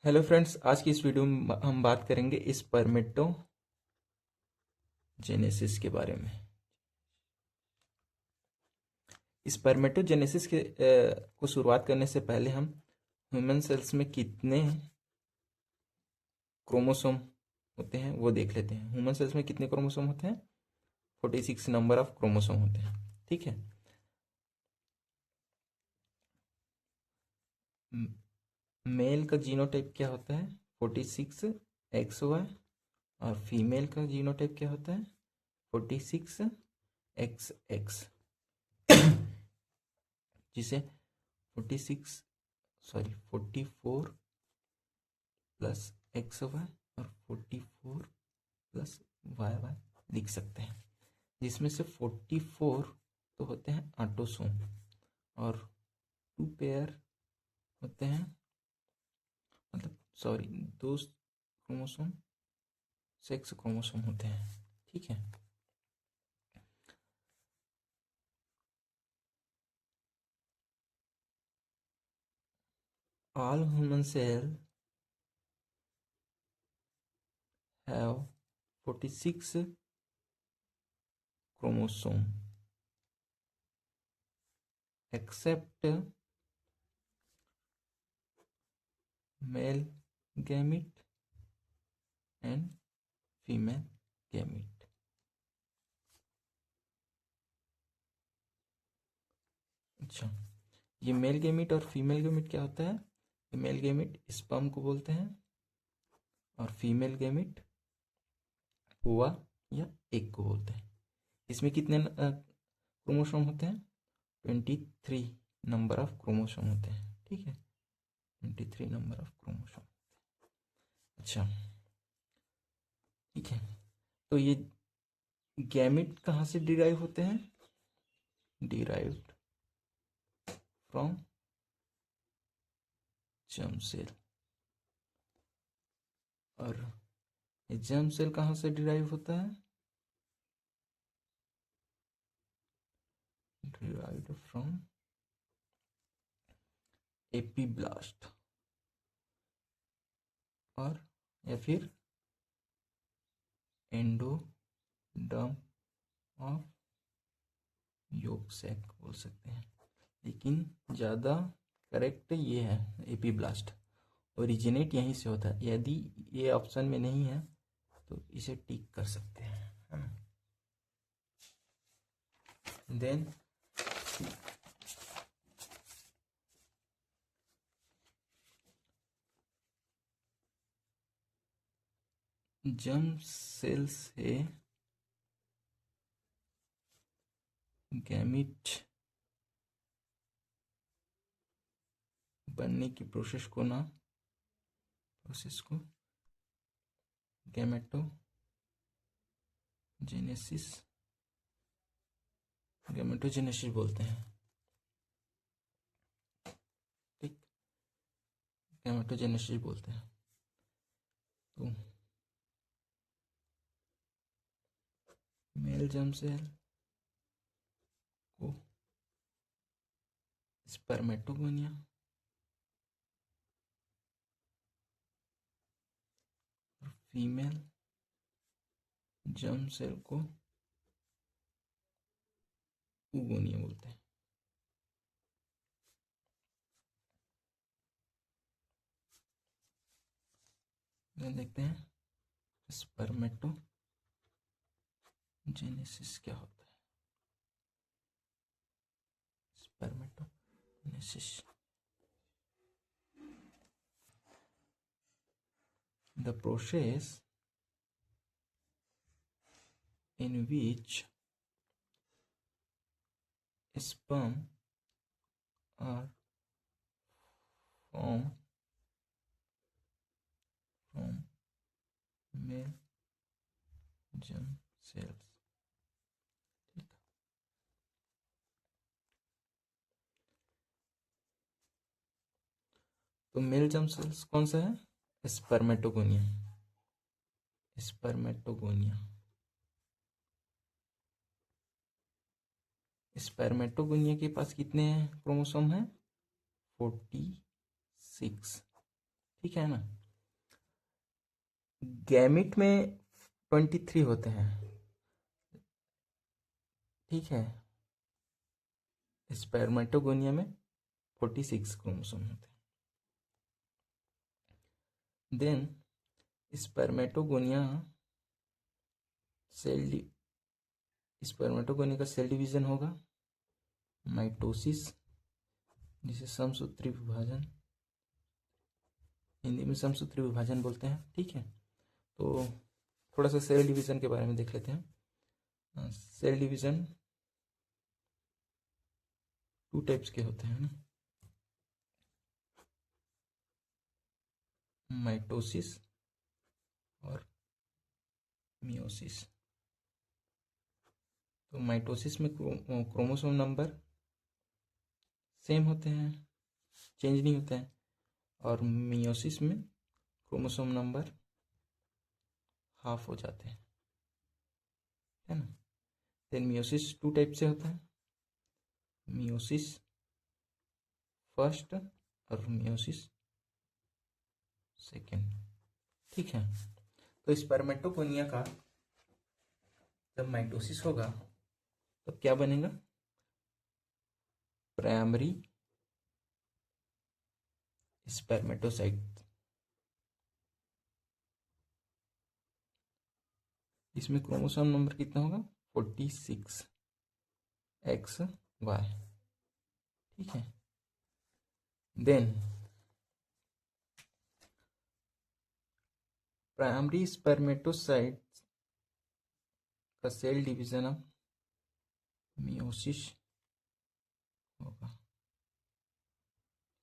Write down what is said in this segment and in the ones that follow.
Hello friends, आज की इस वीडियो में हम बात करेंगे स्पर्मेटोजेनेसिस के बारे में। स्पर्मेटोजेनेसिस को शुरुआत करने से पहले हम ह्यूमन सेल्स में कितने क्रोमोसोम होते हैं वो देख लेते हैं। ह्यूमन सेल्स में कितने क्रोमोसोम होते हैं? 46 नंबर ऑफ क्रोमोसोम होते हैं। ठीक है। मेल का जीनोटाइप क्या होता है? 46XY। और फीमेल का जीनोटाइप क्या होता है? 46XX। जिसे 44 + XY और 44 + YY लिख सकते हैं, जिसमें से 44 तो होते हैं ऑटोसोम और 2 पेयर होते हैं, मतलब सॉरी 2 क्रोमोसोम सेक्स क्रोमोसोम होते हैं। ठीक है। All human cell have 46 chromosome except male gamete and female gamete। अच्छा, ये मेल गेमिट और फीमेल गेमिट क्या होता है? ये मेल गेमिट स्पर्म को बोलते हैं और फीमेल गेमिट ओवा या एग को बोलते हैं। इसमें कितने क्रोमोसोम होते हैं? 23 नंबर ऑफ क्रोमोसोम होते हैं। ठीक है, 23 नंबर ऑफ क्रोमोसोम। अच्छा, ठीक है। तो ये गैमिट कहाँ से डिराइव होते हैं? Derived from germ cell. और ये जर्म सेल कहाँ से डिराइव होता है? डिराइव्ड फ्रॉम एपीब्लास्ट और या फिर एंडोडर्म ऑफ योग सैक बोल सकते हैं, लेकिन ज़्यादा करेक्ट ये है एपीब्लास्ट। ओरिजिनेट यहीं से होता है। यदि ये ऑप्शन में नहीं है तो इसे टिक कर सकते हैं, है ना। देन जर्म सेल से गैमिट बनने की प्रोसेस को गैमेटोजेनेसिस बोलते हैं। ठीक, गैमेटोजेनेसिस बोलते हैं। तो मेल जर्म सेल को स्पर्मेटोगोनिया और फीमेल जर्म सेल को ऊगोनिया बोलते हैं। देखते हैं स्पर्मेटोजेनेसिस क्या होता है। Spermatogenesis, the process in which sperm are formed from male germ cells। ठीक, तो मेल जर्म सेल्स कौन सा है? स्पर्मेटोगोनिया। स्पर्मेटोगोनिया स्पर्मेटोगोनिया के पास कितने क्रोमोसोम हैं? 46। ठीक है ना। गैमिट में 23 होते हैं, ठीक है। स्पर्मेटोगोनिया में 46 क्रोमोसोम होते हैं। देन स्पर्मेटोगोनिया स्पर्मेटोगोनिया का सेल डिवीजन होगा माइटोसिस, जिसे समसूत्री विभाजन, हिंदी में समसूत्री विभाजन बोलते हैं, ठीक है। तो थोड़ा सा सेल डिवीजन के बारे में देख लेते हैं। सेल डिवीजन 2 टाइप्स के होते हैं ना, माइटोसिस और मियोसिस। तो माइटोसिस में क्रोमोसोम नंबर सेम होते हैं, चेंज नहीं होते हैं, और मियोसिस में क्रोमोसोम नंबर हाफ हो जाते हैं, है ना। देन मियोसिस 2 टाइप से होता है, मियोसिस फर्स्ट और मियोसिस सेकेंड, ठीक है। तो स्पर्मेटोगोनिया का जब माइटोसिस होगा तो क्या बनेगा, प्राइमरी स्पर्मेटोसाइट। इसमें क्रोमोसोम नंबर कितना होगा, 46 XY, ठीक है। देन प्राइमरी स्पर्मेटोसाइट का सेल डिवीजन अब मियोसिस होगा,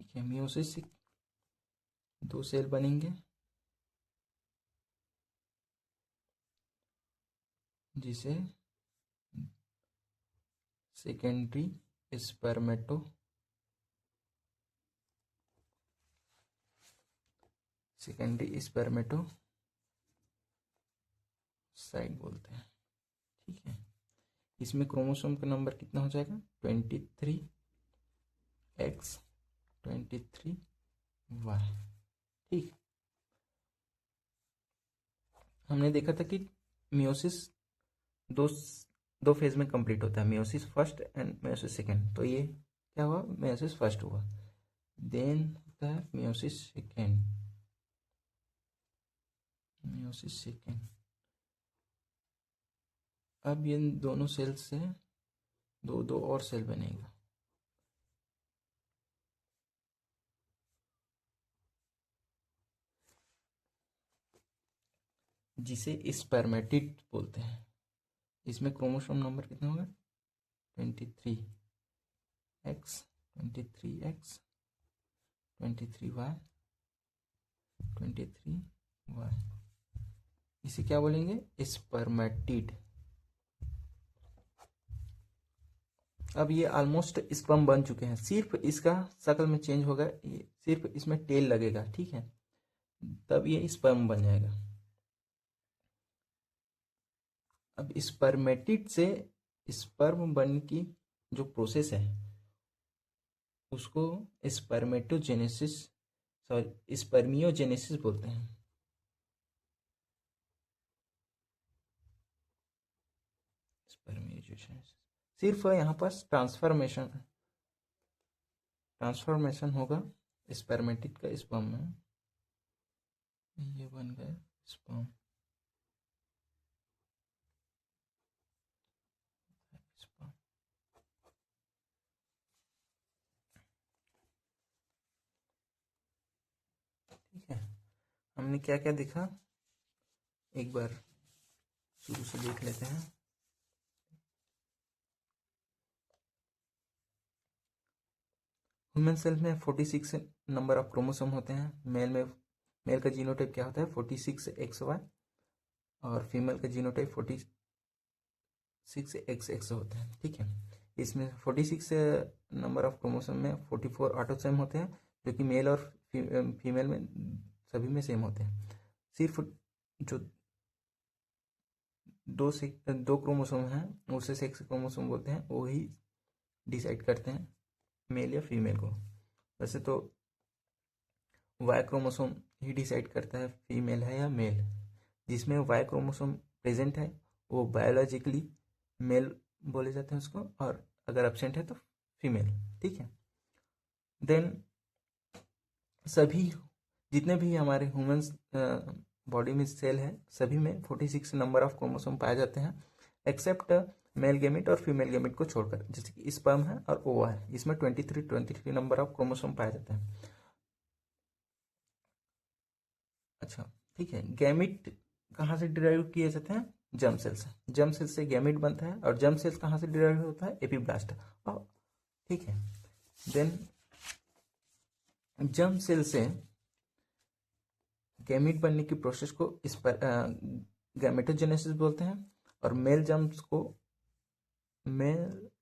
ठीक है। मियोसिस से 2 सेल बनेंगे, जिसे सेकेंडरी स्पर्मेटोसाइट बोलते हैं, ठीक है। इसमें क्रोमोसोम का नंबर कितना हो जाएगा, 23X 23Y, ठीक। हमने देखा था कि मियोसिस दो दो फेज में कंप्लीट होता है, meiosis first and meiosis second. तो ये क्या हुआ, मियोसिस फर्स्ट हुआ, देन होता है मियोसिस सेकेंड। अब ये दोनों सेल से दो दो और सेल बनेगा, जिसे स्पर्मेटिड बोलते हैं। इसमें क्रोमोसोम नंबर कितना होगा, 23X 23X 23Y 23Y, इसे क्या बोलेंगे, स्पर्मेटिड। अब ये ऑलमोस्ट स्पर्म बन चुके हैं, सिर्फ इसका शक्ल में चेंज होगा, सिर्फ इसमें टेल लगेगा, ठीक है, तब ये स्पर्म बन जाएगा। अब स्पर्मेटिड से स्पर्म बनने की जो प्रोसेस है उसको स्पर्मेटोजेनेसिस, सॉरी स्पर्मियोजेनेसिस बोलते हैं। स्पर्मियोजेनेसिस सिर्फ यहाँ पर ट्रांसफॉर्मेशन होगा स्पर्मेटिड का स्पर्म में, ये बन गया स्पर्म, ठीक है। हमने क्या क्या देखा, एक बार शुरू से देख लेते हैं। ह्यूमन सेल में 46 नंबर ऑफ क्रोमोसोम होते हैं। मेल का जीनोटाइप क्या होता है, 46XY, और फीमेल का जीनोटाइप 46XX होता है, ठीक है। इसमें 46 नंबर ऑफ क्रोमोसोम में 44 ऑटोसोम होते हैं, जो कि मेल और फीमेल में सभी में सेम होते हैं। सिर्फ जो दो क्रोमोसोम हैं उसे सेक्स क्रोमोसोम बोलते हैं, वो ही डिसाइड करते हैं मेल या फीमेल को। वैसे तो वाई क्रोमोसोम ही डिसाइड करता है फीमेल है या मेल, जिसमें वाई क्रोमोसोम प्रेजेंट है वो बायोलॉजिकली मेल बोले जाते हैं उसको, और अगर एब्सेंट है तो फीमेल। ठीक है। देन सभी जितने भी हमारे ह्यूमंस बॉडी में सेल है सभी में 46 नंबर ऑफ क्रोमोसोम पाए जाते हैं, एक्सेप्ट मेल गेमिट और फीमेल गेमिट को छोड़कर, जैसे कि स्पर्म है और ओवा है, इसमें 23 नंबर ऑफ क्रोमोसोम पाए जाते हैं। अच्छा, ठीक है। गैमिट कहाँ से डिराइव किए जाते हैं? जर्म सेल से। जर्म सेल से गैमिट बनता है, और जर्म सेल कहाँ से डिराइव होता है? एपीब्लास्ट। और ठीक है, देन जर्म सेल से गैमिट बनने की प्रोसेस को इस पर गैमेटोजेनेसिस बोलते हैं, और मेल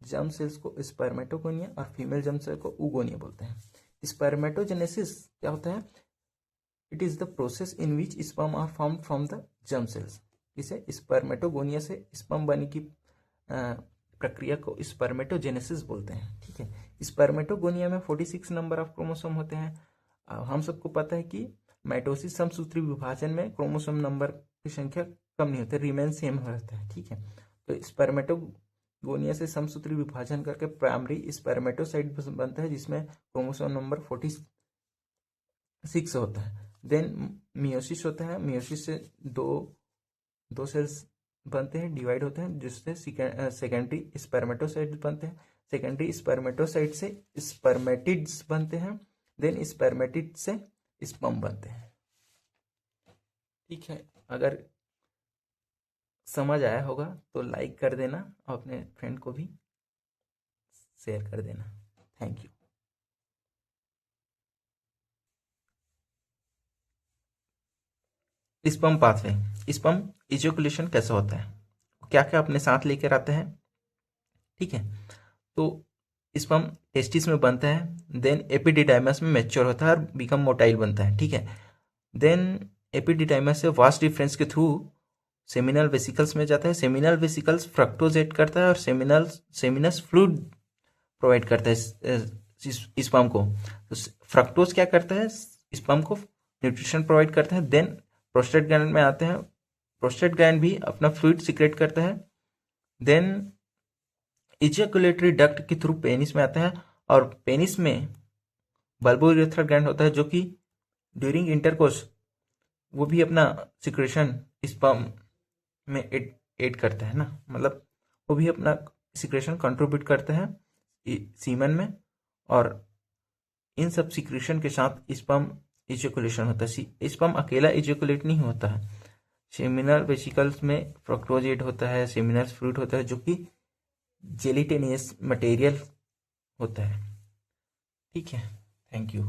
जर्म सेल्स को स्पर्मेटोगोनिया और फीमेल जर्म सेल को उगोनिया बोलते हैं। स्पर्मेटोजेनेसिस क्या होता है? It is the process in which sperm are form from the germ cells. इसे स्पर्मेटोगोनिया से स्पर्म बनने की प्रक्रिया को स्पर्मेटोजेनेसिस बोलते हैं। ठीक है। स्पर्मेटोगोनिया में 46 नंबर ऑफ क्रोमोसोम होते हैं। हम सबको पता है कि माइटोसिस समसूत्री विभाजन में क्रोमोसोम नंबर की संख्या कम नहीं होती, रिमेन सेम रहता है। ठीक है। तो स्पर्मेटोगोनिया से समसूत्री विभाजन करके प्राइमरी स्पर्मेटोसाइट बनता है, जिसमें क्रोमोसोम नंबर 46 होता है। देन मियोसिस होता है। मियोसिस से दो सेल्स बनते हैं, डिवाइड होते हैं, जिससे सेकेंडरी स्पर्मेटोसाइट्स बनते हैं। सेकेंडरी स्पर्मेटोसाइट से स्पर्मेटिड्स बनते हैं। देन स्पर्मेटिड से स्पर्म बनते हैं। ठीक है। अगर समझ आया होगा तो लाइक कर देना और अपने फ्रेंड को भी शेयर कर देना। Thank you. Sperm pathway. Sperm ejaculation कैसे होता है, क्या क्या अपने साथ लेकर आते हैं? ठीक है। तो स्पर्म टेस्टिस में बनता है, देन एपिडिडाइमस में मैच्योर होता है और बिकम मोटाइल बनता है। ठीक है। देन एपिडिडाइमस से वास्ट डिफरेंस के थ्रू सेमिनल वेसिकल्स में जाता है। सेमिनल वेसिकल्स फ्रक्टोज ऐड करता है और सेमिनस फ्लूइड प्रोवाइड करता है स्पर्म को। तो फ्रक्टोज क्या करता है? स्पर्म को न्यूट्रिशन प्रोवाइड करता है। देन प्रोस्टेट ग्लैंड में आते हैं। प्रोस्टेट ग्लैंड भी अपना फ्लूइड सीक्रेट करता है। देन इजैकुलेटरी डक्ट के थ्रू पेनिस में आता है, और पेनिस में बल्बो यूरेथ्रल ग्लैंड होता है, जो कि ड्यूरिंग इंटरकोर्स वो भी अपना सिक्रेशन स्पर्म में एड करता है ना, मतलब वो भी अपना सिक्रेशन कंट्रीब्यूट करता है सीमन में, और इन सब सिक्रेशन के साथ स्पर्म इजैकुलेशन होता है। स्पर्म अकेला इजैकुलेट नहीं होता है, सेमिनल वेसिकल्स में फ्रक्टोज ऐड होता है, सेमिनल फ्लूइड होता है, जो कि जेलिटेनियस मटेरियल होता है। ठीक है। Thank you.